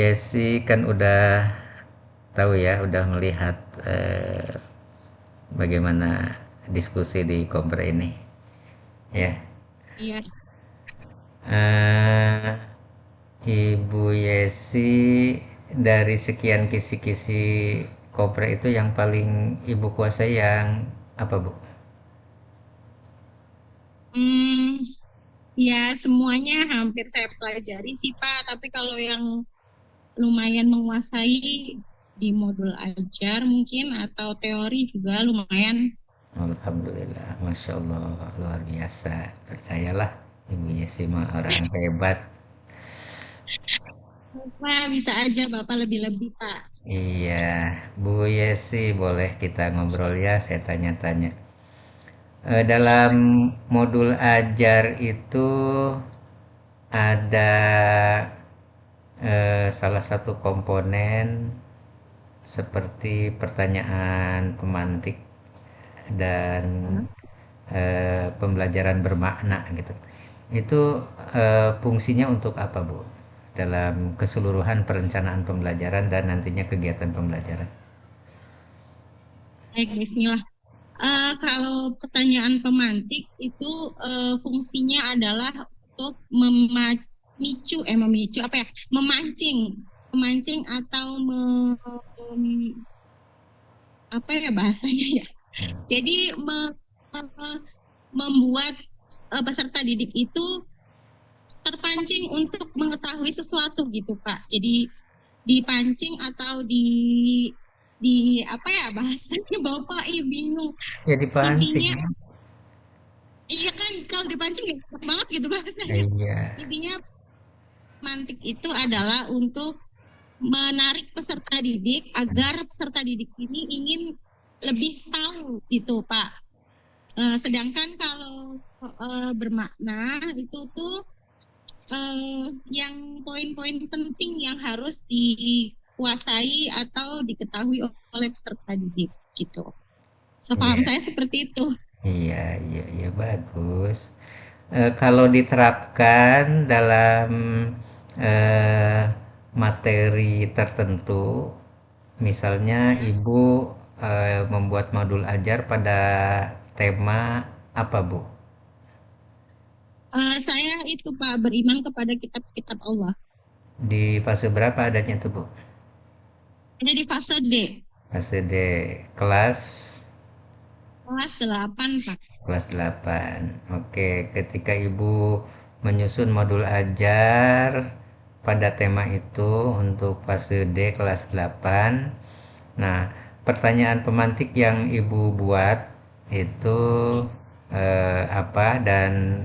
Yesi kan udah tahu ya, udah melihat bagaimana diskusi di Kompre ini, ya. Iya. Eh, Ibu Yesi, dari sekian kisi-kisi Kompre itu yang paling Ibu kuasai yang apa, Bu? Hmm, ya semuanya hampir saya pelajari sih Pak, tapi kalau yang lumayan menguasai di modul ajar mungkin atau teori juga lumayan. Alhamdulillah, Masya Allah, luar biasa. Percayalah, Ibu Yesi mah orang hebat. Wah, bisa aja Bapak lebih-lebih Pak. Iya, Bu Yesi, boleh kita ngobrol ya, saya tanya-tanya. Dalam modul ajar itu ada salah satu komponen seperti pertanyaan pemantik dan pembelajaran bermakna gitu. Itu fungsinya untuk apa, Bu? Dalam keseluruhan perencanaan pembelajaran dan nantinya kegiatan pembelajaran. Baik, Bismillah. Kalau pertanyaan pemantik itu fungsinya adalah untuk memicu apa ya, memancing atau apa ya bahasanya ya. Jadi membuat peserta didik itu terpancing untuk mengetahui sesuatu gitu Pak. Jadi dipancing atau di apa ya bahasanya Bapak bingung. Ya dipancing. Intinya iya kan kalau dipancing ya enak banget gitu bahasanya. Iya. Intinya mantik itu adalah untuk menarik peserta didik agar peserta didik ini ingin lebih tahu gitu Pak. Sedangkan kalau bermakna itu tuh yang poin-poin penting yang harus dikuasai atau diketahui oleh peserta didik gitu. Sepaham Iya. saya seperti itu. Iya, iya, iya, bagus. Kalau diterapkan dalam eh, materi tertentu, misalnya Ibu membuat modul ajar pada tema apa, Bu? Saya itu Pak beriman kepada kitab-kitab Allah. Di fase berapa adanya tuh, Bu? Ada di fase D, Fase D, kelas kelas 8 Pak. kelas 8. Oke, ketika Ibu menyusun modul ajar pada tema itu untuk fase D kelas 8. Nah, pertanyaan pemantik yang Ibu buat itu apa dan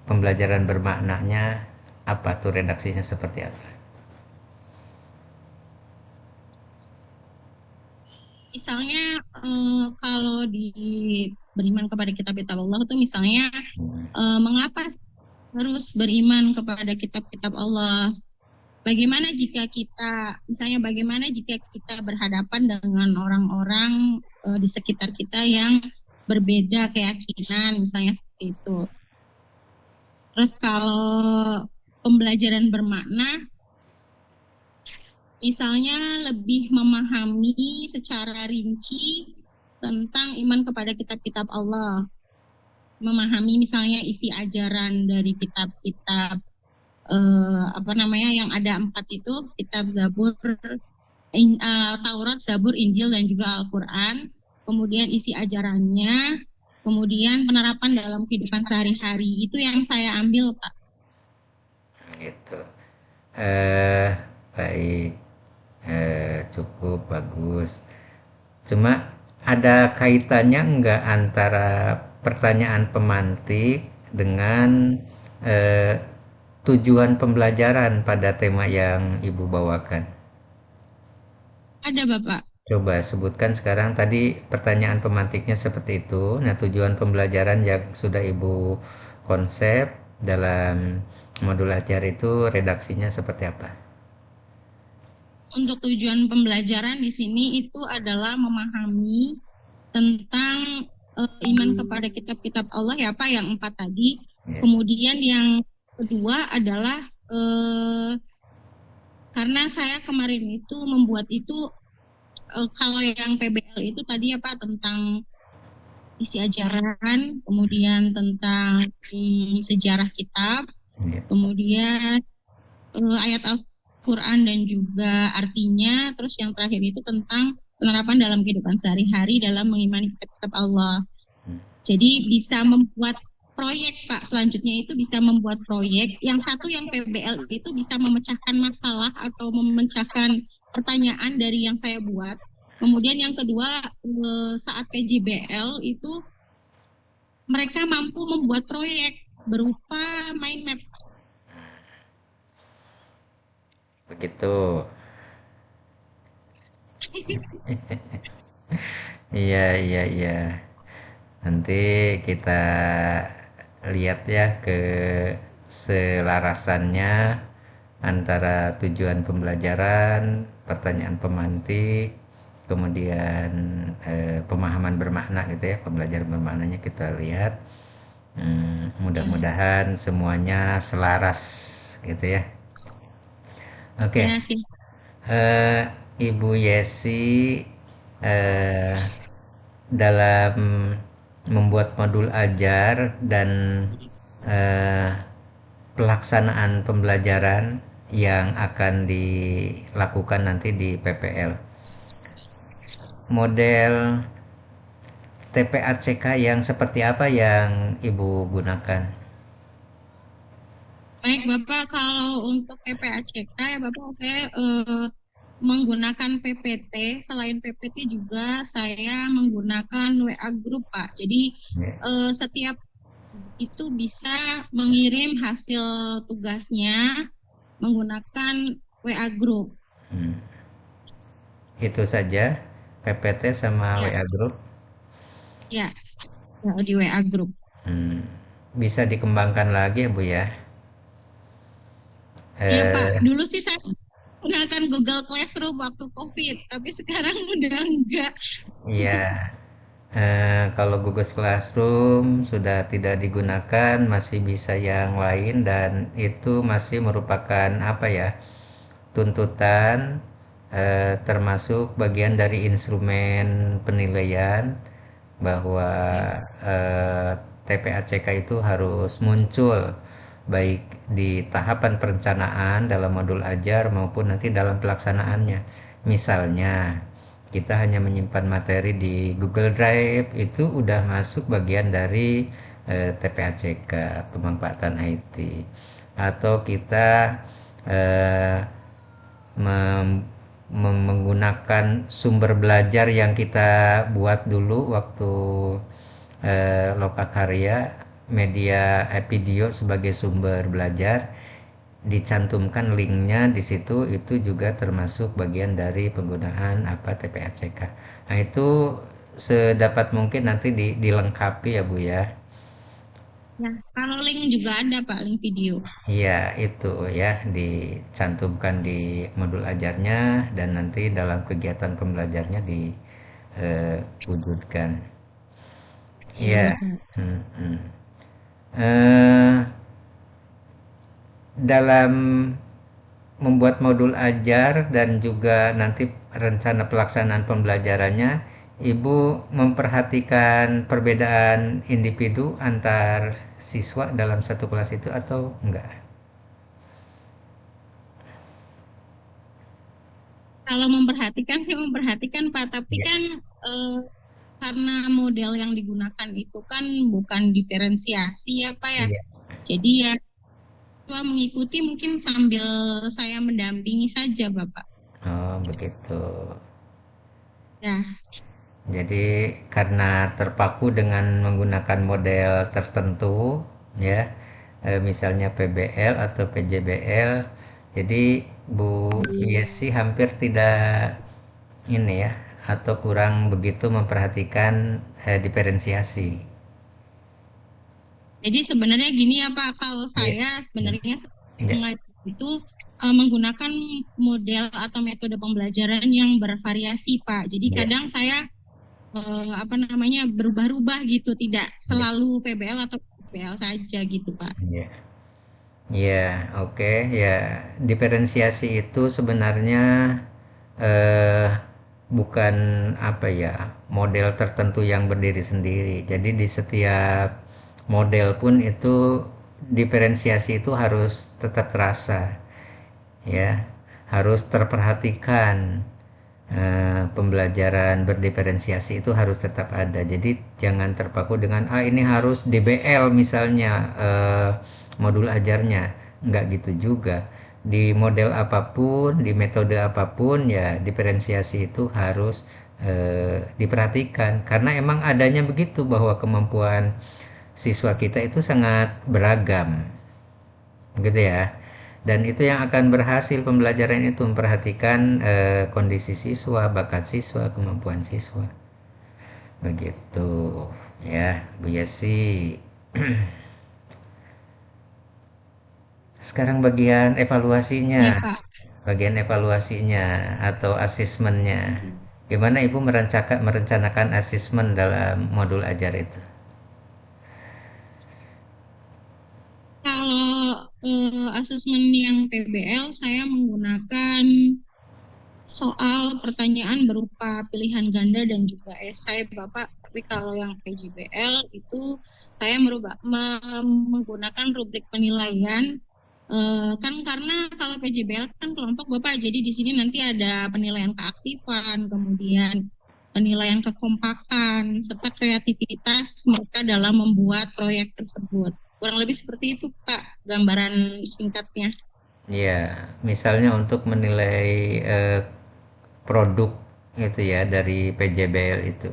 pembelajaran bermaknanya apa tuh, redaksinya seperti apa? Misalnya kalau di beriman kepada kitab-kitab Allah itu misalnya mengapa harus beriman kepada kitab-kitab Allah? Bagaimana jika kita, misalnya bagaimana jika kita berhadapan dengan orang-orang di sekitar kita yang berbeda keyakinan, misalnya seperti itu. Terus kalau pembelajaran bermakna, misalnya lebih memahami secara rinci tentang iman kepada kitab-kitab Allah, memahami misalnya isi ajaran dari kitab-kitab apa namanya yang ada 4 itu, kitab Zabur, Taurat, Zabur, Injil, dan juga Al-Quran, kemudian isi ajarannya, kemudian penerapan dalam kehidupan sehari-hari, itu yang saya ambil, Pak. Gitu. Eh, baik. Cukup bagus. Cuma ada kaitannya enggak antara pertanyaan pemantik dengan eh, tujuan pembelajaran pada tema yang Ibu bawakan? Ada, Bapak. Coba sebutkan sekarang, tadi pertanyaan pemantiknya seperti itu. Nah, tujuan pembelajaran yang sudah Ibu konsep dalam modul ajar itu redaksinya seperti apa? Untuk tujuan pembelajaran di sini itu adalah memahami tentang iman kepada kitab-kitab Allah ya Pak yang 4 tadi. Ya. Kemudian yang kedua adalah karena saya kemarin itu membuat itu kalau yang PBL itu tadi apa tentang isi ajaran, kemudian tentang sejarah kitab, Ya. kemudian ayat Al-Quran dan juga artinya, terus yang terakhir itu tentang penerapan dalam kehidupan sehari-hari dalam mengimani kitab-kitab Allah. Jadi bisa membuat proyek, Pak. Selanjutnya itu bisa membuat proyek. Yang satu yang PBL itu bisa memecahkan masalah atau memecahkan pertanyaan dari yang saya buat. Kemudian yang kedua saat PJBL itu mereka mampu membuat proyek berupa mind map. Begitu. Iya, iya, iya. Nanti kita lihat ya keselarasannya antara tujuan pembelajaran, pertanyaan pemantik, kemudian pemahaman bermakna gitu ya, pembelajaran bermaknanya kita lihat. Mudah-mudahan semuanya selaras gitu ya. Oke, Ya sih. eh, Ibu Yesi eh, dalam membuat modul ajar dan eh, pelaksanaan pembelajaran yang akan dilakukan nanti di PPL. Model TPACK yang seperti apa yang Ibu gunakan? Baik, Bapak, kalau untuk PPACK ya Bapak, saya menggunakan PPT. Selain PPT juga saya menggunakan WA Group, Pak. Jadi Ya. setiap itu bisa mengirim hasil tugasnya menggunakan WA Group. Hmm. Itu saja PPT sama Ya, WA Group. ya, ya, di WA Group. Hmm. Bisa dikembangkan lagi ya Bu ya. Iya, Pak. Eh, Dulu sih saya menggunakan Google Classroom waktu COVID, tapi sekarang udah enggak. iya. Kalau Google Classroom sudah tidak digunakan, masih bisa yang lain dan itu masih merupakan apa ya, tuntutan termasuk bagian dari instrumen penilaian bahwa TPACK itu harus muncul baik di tahapan perencanaan dalam modul ajar maupun nanti dalam pelaksanaannya. Misalnya, kita hanya menyimpan materi di Google Drive itu udah masuk bagian dari TPACK, pemanfaatan IT. Atau kita eh, menggunakan sumber belajar yang kita buat dulu waktu Lokakarya, media video sebagai sumber belajar, dicantumkan linknya di situ, itu juga termasuk bagian dari penggunaan apa TPACK. Nah itu sedapat mungkin nanti dilengkapi ya Bu ya. Ya, kalau link juga ada, Pak, link video. Iya, itu ya dicantumkan di modul ajarnya dan nanti dalam kegiatan pembelajarnya diwujudkan. Iya, Iya. Bapak. Hmm, hmm. Eh, dalam membuat modul ajar dan juga nanti rencana pelaksanaan pembelajarannya, Ibu memperhatikan perbedaan individu antar siswa dalam satu kelas itu atau enggak? Kalau memperhatikan sih memperhatikan, Pak, tapi Iya, kan eh, karena model yang digunakan itu kan bukan diferensiasi ya, Pak ya. iya. Jadi ya cuma mengikuti mungkin sambil saya mendampingi saja, Bapak. Oh, begitu. Ya, Jadi karena terpaku dengan menggunakan model tertentu, ya, misalnya PBL atau PJBL, jadi Bu Yesi hampir tidak ini ya, atau kurang begitu memperhatikan diferensiasi. jadi sebenarnya gini ya, Pak, kalau Iya, saya sebenarnya iya, mengajar itu menggunakan model atau metode pembelajaran yang bervariasi, Pak. Jadi iya, kadang saya apa namanya berubah-ubah gitu, tidak iya, selalu PBL atau PBL saja gitu, Pak. iya. Ya, oke, ya. Diferensiasi itu sebenarnya eh, bukan apa ya, model tertentu yang berdiri sendiri. Jadi di setiap model pun itu diferensiasi itu harus tetap terasa, ya. Harus terperhatikan. Pembelajaran berdiferensiasi itu harus tetap ada. Jadi jangan terpaku dengan ini harus DBL misalnya modul ajarnya. Enggak gitu juga. Di model apapun, di metode apapun ya diferensiasi itu harus diperhatikan karena emang adanya begitu bahwa kemampuan siswa kita itu sangat beragam gitu ya, dan itu yang akan berhasil pembelajaran itu memperhatikan kondisi siswa, bakat siswa, kemampuan siswa begitu ya Bu Yesi. Sekarang Iya, Pak. bagian evaluasinya atau asesmennya, gimana Ibu merencanakan asesmen dalam modul ajar itu? Kalau asesmen yang PBL, saya menggunakan soal pertanyaan berupa pilihan ganda dan juga esai, Bapak. Tapi kalau yang PJBL itu saya menggunakan rubrik penilaian. Kan karena kalau PJBL kan kelompok Bapak, jadi di sini nanti ada penilaian keaktifan, kemudian penilaian kekompakan, serta kreativitas mereka dalam membuat proyek tersebut. Kurang lebih seperti itu, Pak, gambaran singkatnya. Ya, misalnya untuk menilai produk itu ya dari PJBL itu.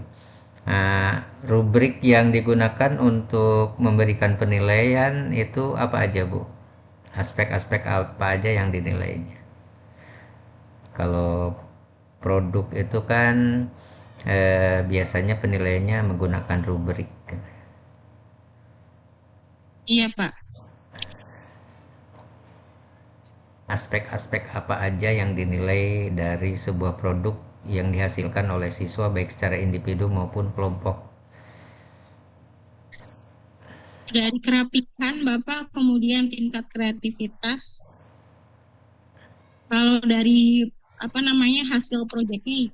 Nah, rubrik yang digunakan untuk memberikan penilaian itu apa aja, Bu? Aspek-aspek apa aja yang dinilainya? Kalau produk itu kan biasanya penilaiannya menggunakan rubrik. Iya, Pak. Aspek-aspek apa aja yang dinilai dari sebuah produk yang dihasilkan oleh siswa baik secara individu maupun kelompok. Dari kerapihan, Bapak, kemudian tingkat kreativitas. Kalau dari apa namanya hasil proyeknya,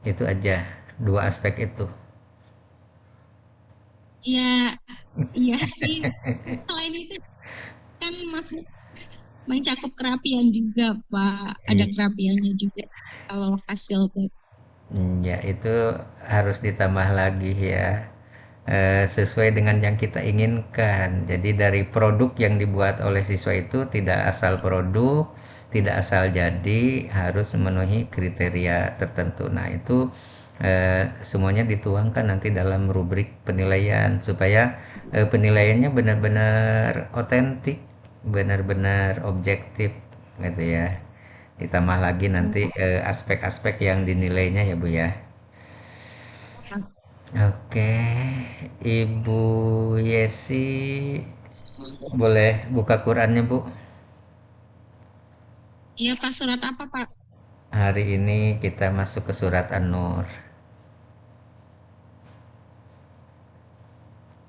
Itu aja, dua aspek itu. ya, iya sih. Selain itu kan masih mencakup kerapian juga, Pak. Ada Iya. kerapiannya juga kalau hasil Ya itu harus ditambah lagi ya, sesuai dengan yang kita inginkan. Jadi dari produk yang dibuat oleh siswa itu tidak asal produk, tidak asal jadi, harus memenuhi kriteria tertentu. Nah itu semuanya dituangkan nanti dalam rubrik penilaian supaya penilaiannya benar-benar otentik, benar-benar objektif gitu ya. Ditambah lagi nanti aspek-aspek yang dinilainya ya Bu ya. Oke, Ibu Yesi boleh buka Qurannya Bu. Iya, Pak, surat apa, Pak? Hari ini kita masuk ke surat An-Nur.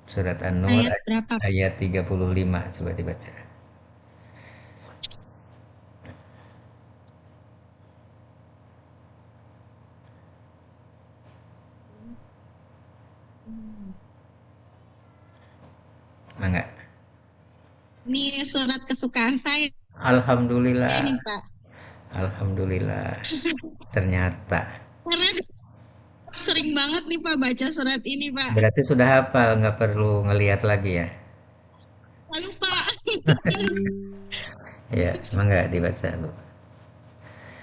Surat An-Nur Ayat berapa? ayat 35 coba dibaca. Mangga. Ini surat kesukaan saya Alhamdulillah. ini, Pak. Alhamdulillah. Ternyata. Karena sering banget nih, Pak, baca surat ini, Pak. Berarti sudah hafal, nggak perlu ngelihat lagi ya. Lalu, Pak. Ya, mangga dibaca Bu.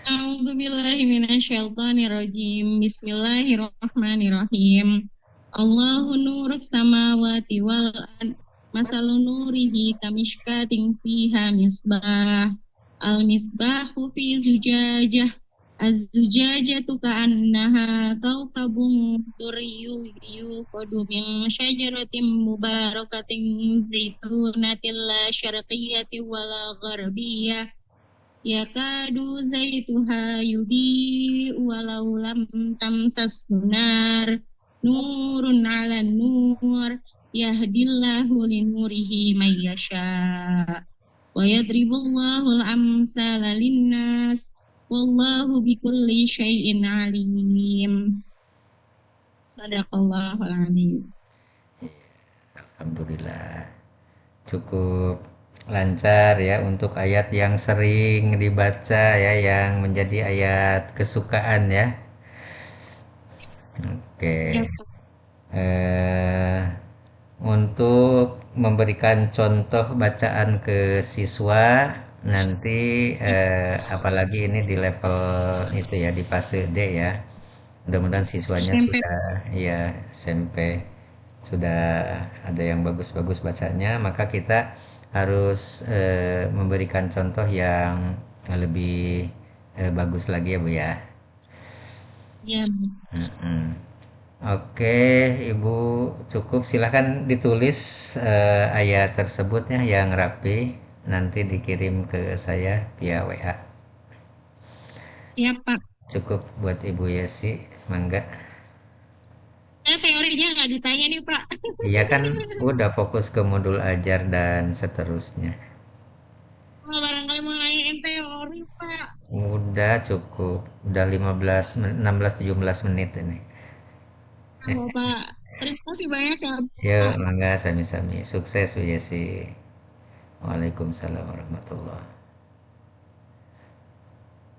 A'udzubillahiminasyaitonirrajim. Bismillahirrahmanirrahim. Allahu nurus samawati wal ard. Masalu nurihi kamishkatin fiha misbah. Al misbahu fi zujajah. Az-zujajatu ka'annaha kawkabun duriyyu yuqadu min syajaratin mubarakatin zaitunatin la syarqiyyati wala gharbiyah. Yakadu zaituha yudi walau lam tamsas nar nurun ala nur yahdillahu linurihi may yasha. Wa yadribullahu al-amsala linnas. Wallahu bikulli syai'in alim. Sadaqallahul azim. Alhamdulillah. Cukup lancar ya untuk ayat yang sering dibaca ya, yang menjadi ayat kesukaan ya. Ya, Oke. Pak. Eh, untuk memberikan contoh bacaan ke siswa nanti, apalagi ini di level itu ya, di fase D ya. Mudah-mudahan siswanya SMP. sudah ya SMP sudah ada yang bagus-bagus bacanya, maka kita harus memberikan contoh yang lebih bagus lagi ya Bu ya. Ya, Mm-mm. Oke, Ibu cukup. Silahkan ditulis ayat tersebutnya yang rapi, nanti dikirim ke saya via WA. ya Pak. Cukup buat Ibu Yesi, mangga. Teorinya nggak ditanya nih Pak. Iya kan udah fokus ke modul ajar dan seterusnya. Oh, barangkali mau nanyain teori Pak. Udah cukup. Udah 16 17 menit ini. Oh, Pak. Terima kasih banyak ya Yuk, Pak. mangga sami-sami. Sukses Bu Yesi. Waalaikumsalam warahmatullahi